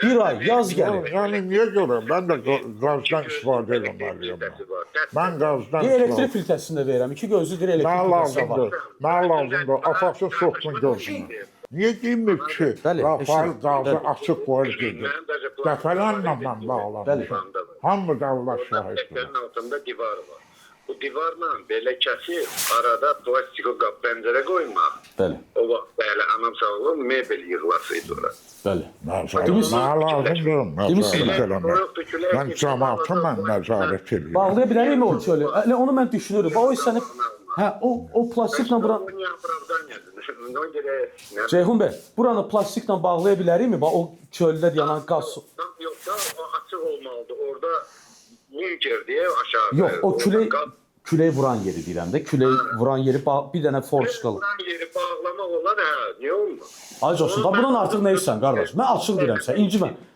Bir ay, yaz gəlir. Yəni niyə görürəm? Mən də qazdan istifadə etməliyəm. Mən qazdan Bir elektrik filtresini də verirəm. İki gözlü bir elektrik Nə filtresi var. lazımdır? Nə lazımdır? Apaksın soxsun gözünü. Niyə demir ki, Bəli, Rafael eşit. qazı Bəli. açıq qoyur gedir. Dəfələrlə mən bağlamışam. Hamı da Allah şahiddir. Təkərin altında divar var. Bu divarla belə kəsib arada plastiko qap pəncərə qoymaq. Bəli, O vaxt belə anam sağ olun mebel yığılasıydı ora. bəli. Nə lazımdır? Nəzarət eləmək. Mən cəmaata mən nəzarət edirəm. Bağlaya bilərikmi o çölü? Elə onu mən düşünürüm. Bax, o səni... Hə, o plastiklə buranı... Ona görə... Ceyhun bəy, buranı plastiklə bağlaya bilərikmi? Bax, o çöldə yanan qaz... Yox da o açıq olmalıdır. Orada Ninker deyə aşağı... Yox, o külək vuran yeri deyirəm də. Külək vuran yeri bir dənə forçkalı. Vuran yeri bağlamaq olar, hə, niyə olmur? Aziz olsun, bax, bundan artıq nə istəyirsən, qardaş? Mən açıq deyirəm sən, incimə.